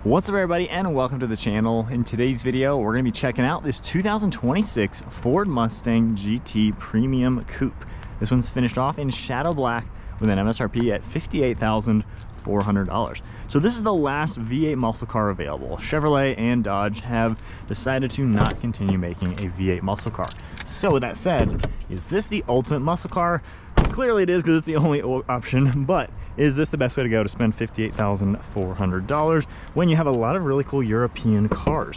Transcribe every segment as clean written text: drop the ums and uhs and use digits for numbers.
What's up everybody, and welcome to the channel. In today's video we're going to be checking out this 2026 Ford Mustang GT Premium Coupe. This one's finished off in shadow black with an MSRP at $58,400. So this is the last V8 muscle car available. Chevrolet and Dodge have decided to not continue making a V8 muscle car. So with that said, is this the ultimate muscle car? Clearly it is, because it's the only option, but is this the best way to go to spend $58,400 when you have a lot of really cool European cars?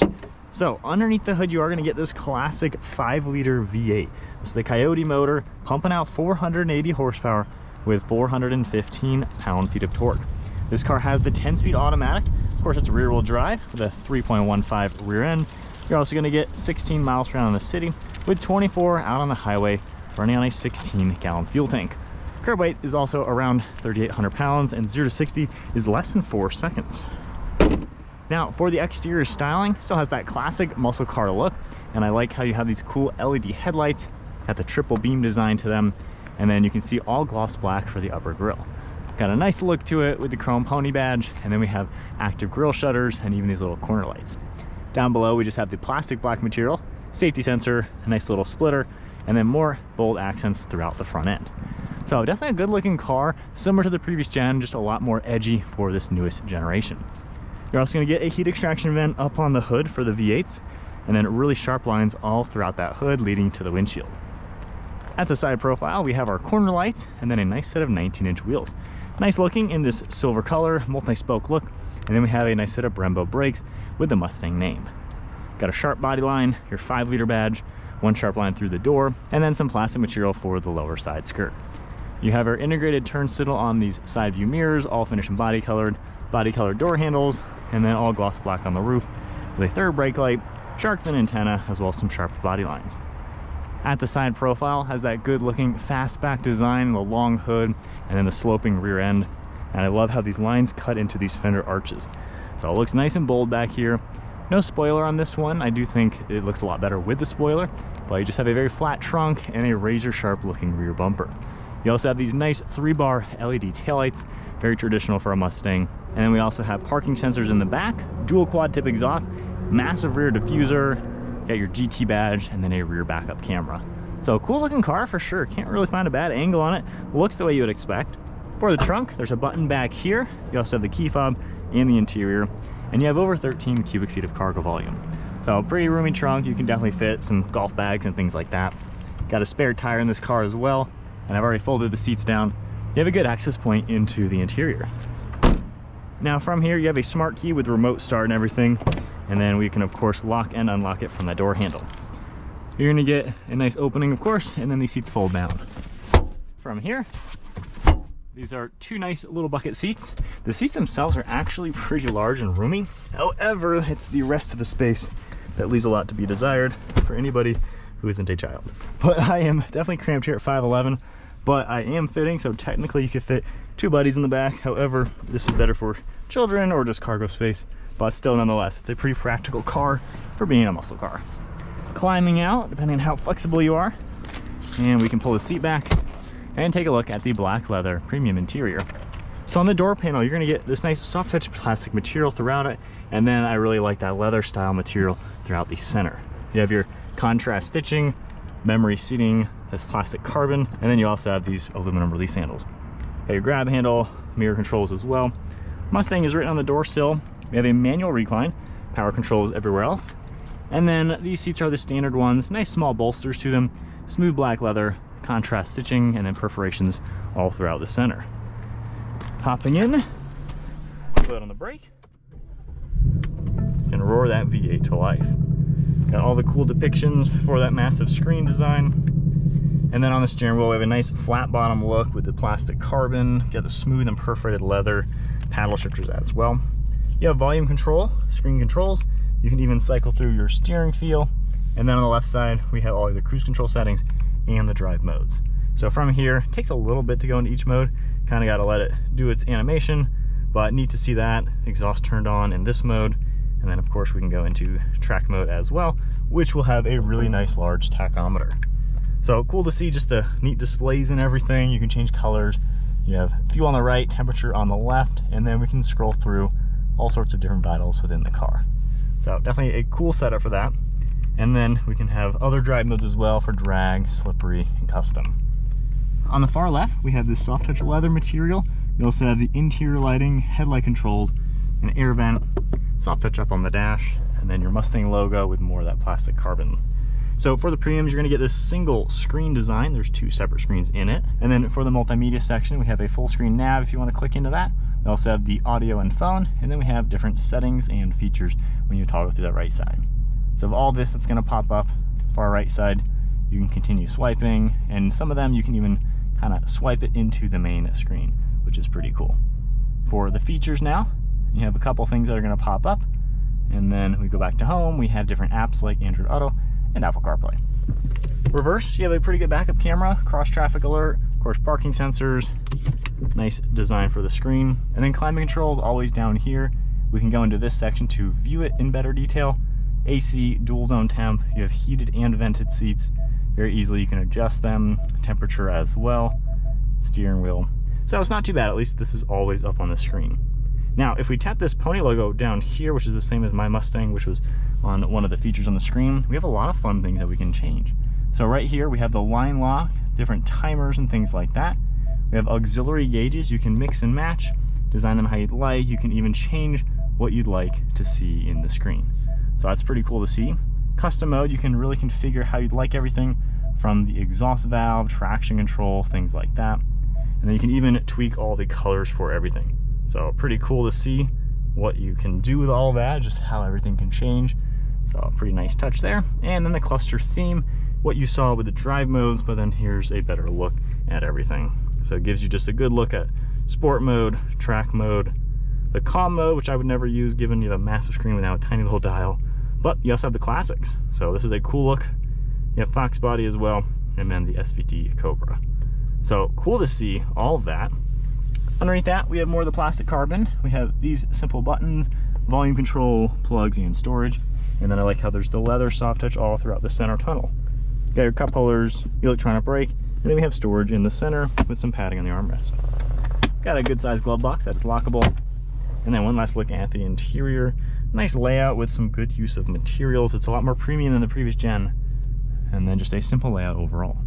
So underneath the hood you are going to get this classic 5-liter V8. This is the Coyote motor, pumping out 480 horsepower with 415 pound-feet of torque. This car has the 10-speed automatic. Of course, it's rear-wheel drive with a 3.15 rear end. You're also going to get 16 miles per gallon in the city with 24 out on the highway, running on a 16-gallon fuel tank. Curb weight is also around 3,800 pounds, and 0 to 60 is less than 4 seconds. Now, for the exterior styling, still has that classic muscle car look, and I like how you have these cool LED headlights, got the triple beam design to them, and then you can see all gloss black for the upper grille. Got a nice look to it with the chrome pony badge, and then we have active grille shutters and even these little corner lights. Down below we just have the plastic black material, safety sensor, a nice little splitter, and then more bold accents throughout the front end. So definitely a good looking car, similar to the previous gen, just a lot more edgy for this newest generation. You're also going to get a heat extraction vent up on the hood for the V8s, and then really sharp lines all throughout that hood leading to the windshield. At the side profile we have our corner lights, and then a nice set of 19-inch wheels. Nice looking in this silver color, multi-spoke look, and then we have a nice set of Brembo brakes with the Mustang name. Got a sharp body line, your 5-liter badge, one sharp line through the door, and then some plastic material for the lower side skirt. You have our integrated turn signal on these side view mirrors, all finished in body colored door handles, and then all gloss black on the roof with a third brake light, shark fin antenna, as well as some sharp body lines. At the side profile has that good looking fastback design, the long hood, and then the sloping rear end. And I love how these lines cut into these fender arches. So it looks nice and bold back here. No spoiler on this one. I do think it looks a lot better with the spoiler, but you just have a very flat trunk and a razor sharp looking rear bumper. You also have these nice 3-bar LED taillights, very traditional for a Mustang. And then we also have parking sensors in the back, dual quad tip exhaust, massive rear diffuser, got your GT badge, and then a rear backup camera. So cool looking car for sure. Can't really find a bad angle on it. Looks the way you would expect. For the trunk, there's a button back here. You also have the key fob and the interior, and you have over 13 cubic feet of cargo volume. So pretty roomy trunk. You can definitely fit some golf bags and things like that. Got a spare tire in this car as well, and I've already folded the seats down. You have a good access point into the interior. Now from here you have a smart key with remote start and everything, and then we can of course lock and unlock it from that door handle. You're gonna get a nice opening of course, and then these seats fold down. From here, these are 2 nice little bucket seats. The seats themselves are actually pretty large and roomy. However, it's the rest of the space that leaves a lot to be desired for anybody who isn't a child. But I am definitely cramped here at 5'11", but I am fitting, so technically you could fit 2 buddies in the back. However, this is better for children or just cargo space, but still nonetheless, it's a pretty practical car for being a muscle car. Climbing out, depending on how flexible you are, and we can pull the seat back and take a look at the black leather premium interior. So on the door panel, you're gonna get this nice soft touch plastic material throughout it, and then I really like that leather style material throughout the center. You have your contrast stitching, memory seating, this plastic carbon, and then you also have these aluminum release handles. Got your grab handle, mirror controls as well. Mustang is written on the door sill. We have a manual recline, power controls everywhere else. And then these seats are the standard ones, nice small bolsters to them, smooth black leather, contrast stitching, and then perforations all throughout the center. Hopping in, foot on the brake, and roar that V8 to life. Got all the cool depictions for that massive screen design. And then on the steering wheel we have a nice flat bottom look with the plastic carbon, got the smooth and perforated leather paddle shifters as well. You have volume control, screen controls. You can even cycle through your steering feel. And then on the left side we have all of the cruise control settings and the drive modes. So from here, it takes a little bit to go into each mode. Kind of got to let it do its animation, but neat to see that. Exhaust turned on in this mode. And then of course we can go into track mode as well, which will have a really nice large tachometer. So cool to see just the neat displays and everything. You can change colors. You have fuel on the right, temperature on the left, and then we can scroll through all sorts of different vitals within the car. So definitely a cool setup for that. And then we can have other drive modes as well for drag, slippery, and custom. On the far left, we have this soft touch leather material. You also have the interior lighting, headlight controls, an air vent, soft touch up on the dash, and then your Mustang logo with more of that plastic carbon. So for the Premiums, you're gonna get this single screen design. There's 2 separate screens in it. And then for the multimedia section, we have a full screen nav if you wanna click into that. We also have the audio and phone, and then we have different settings and features when you toggle through that right side. So of all this that's gonna pop up, far right side, you can continue swiping, and some of them you can even kind of swipe it into the main screen, which is pretty cool. For the features now, you have a couple things that are gonna pop up, and then we go back to home, we have different apps like Android Auto and Apple CarPlay. Reverse, you have a pretty good backup camera, cross traffic alert, of course parking sensors, nice design for the screen, and then climate control is always down here. We can go into this section to view it in better detail. AC, dual zone temp, you have heated and vented seats. Very easily you can adjust them, temperature as well, steering wheel. So it's not too bad, at least this is always up on the screen. Now, if we tap this pony logo down here, which is the same as my Mustang, which was on one of the features on the screen, we have a lot of fun things that we can change. So right here, we have the line lock, different timers and things like that. We have auxiliary gauges. You can mix and match, design them how you'd like. You can even change what you'd like to see in the screen. So that's pretty cool to see. Custom mode, you can really configure how you'd like everything from the exhaust valve, traction control, things like that. And then you can even tweak all the colors for everything. So pretty cool to see what you can do with all that, just how everything can change. So pretty nice touch there. And then the cluster theme, what you saw with the drive modes, but then here's a better look at everything. So it gives you just a good look at sport mode, track mode, the calm mode, which I would never use given you have a massive screen without a tiny little dial. But you also have the classics. So this is a cool look. You have Fox body as well, and then the SVT Cobra. So cool to see all of that. Underneath that, we have more of the plastic carbon. We have these simple buttons, volume control, plugs, and storage. And then I like how there's the leather soft touch all throughout the center tunnel. You got your cup holders, electronic brake, and then we have storage in the center with some padding on the armrest. Got a good sized glove box that is lockable. And then one last look at the interior. Nice layout with some good use of materials. It's a lot more premium than the previous gen. And then just a simple layout overall.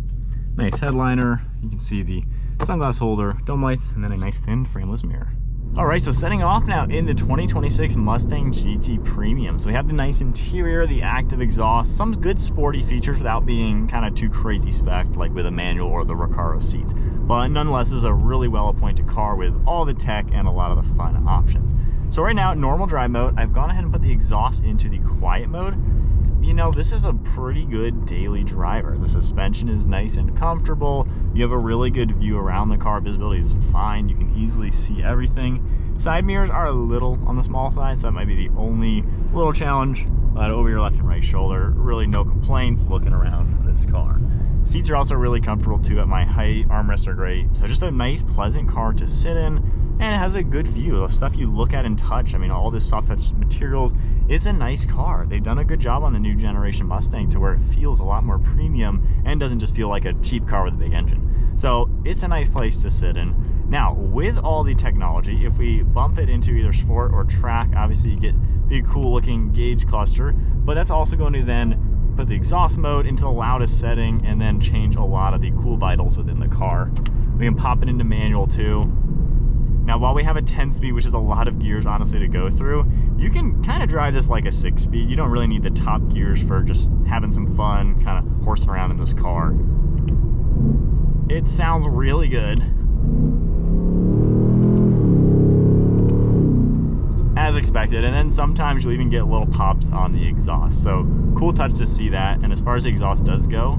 Nice headliner. You can see the sunglass holder, dome lights, and then a nice thin frameless mirror. All right, so setting off now in the 2026 Mustang GT Premium. So we have the nice interior, the active exhaust, some good sporty features without being kind of too crazy spec like with a manual or the Recaro seats. But nonetheless, this is a really well-appointed car with all the tech and a lot of the fun options. So right now, normal drive mode, I've gone ahead and put the exhaust into the quiet mode. You know, this is a pretty good daily driver. The suspension is nice and comfortable. You have a really good view around the car. Visibility is fine. You can easily see everything. Side mirrors are a little on the small side, so that might be the only little challenge. But over your left and right shoulder, really no complaints looking around this car. Seats are also really comfortable too at my height. Armrests are great. So just a nice, pleasant car to sit in. And it has a good view. The stuff you look at and touch, I mean, all this soft touch materials, it's a nice car. They've done a good job on the new generation Mustang to where it feels a lot more premium and doesn't just feel like a cheap car with a big engine. So it's a nice place to sit in. Now, with all the technology, if we bump it into either sport or track, obviously you get the cool looking gauge cluster, but that's also going to then put the exhaust mode into the loudest setting and then change a lot of the cool vitals within the car. We can pop it into manual too. Now, while we have a 10-speed, which is a lot of gears, honestly, to go through, you can kind of drive this like a 6-speed. You don't really need the top gears for just having some fun, kind of horsing around in this car. It sounds really good. As expected, and then sometimes you'll even get little pops on the exhaust. So, cool touch to see that. And as far as the exhaust does go,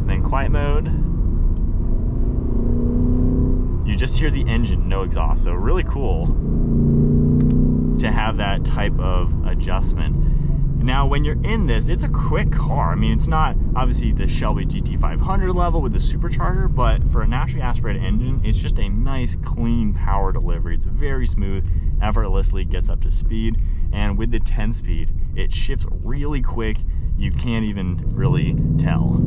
then quiet mode. You just hear the engine, no exhaust. So really cool to have that type of adjustment. Now, when you're in this, it's a quick car. I mean, it's not obviously the Shelby GT500 level with the supercharger, but for a naturally aspirated engine, it's just a nice, clean power delivery. It's very smooth, effortlessly gets up to speed. And with the 10-speed, it shifts really quick. You can't even really tell.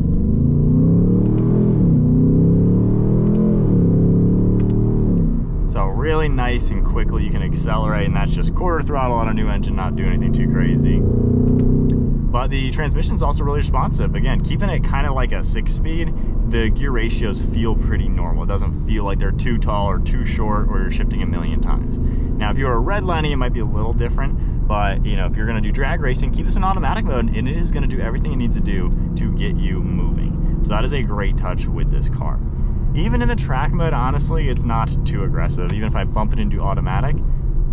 So really nice and quickly you can accelerate, and that's just quarter throttle on a new engine, not doing anything too crazy. But the transmission's also really responsive. Again, keeping it kind of like a 6-speed, the gear ratios feel pretty normal. It doesn't feel like they're too tall or too short or you're shifting a million times. Now, if you're a redlining, it might be a little different, but you know, if you're gonna do drag racing, keep this in automatic mode and it is gonna do everything it needs to do to get you moving. So that is a great touch with this car. Even in the track mode, honestly, it's not too aggressive. Even if I bump it into automatic,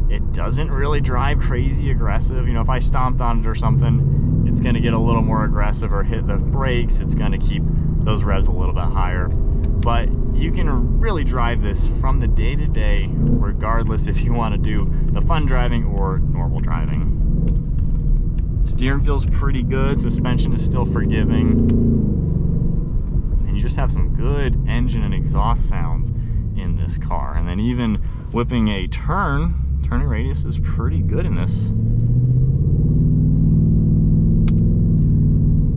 it doesn't really drive crazy aggressive. You know, if I stomped on it or something, it's gonna get a little more aggressive, or hit the brakes, it's gonna keep those revs a little bit higher. But you can really drive this from the day-to-day, regardless if you wanna do the fun driving or normal driving. Steering feels pretty good, suspension is still forgiving. And you just have some good engine and exhaust sounds in this car. And then even whipping a turning radius is pretty good in this.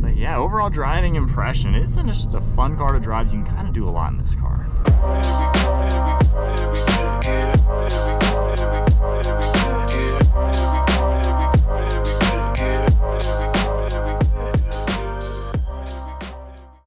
But yeah, overall driving impression, it's just a fun car to drive. You can kind of do a lot in this car.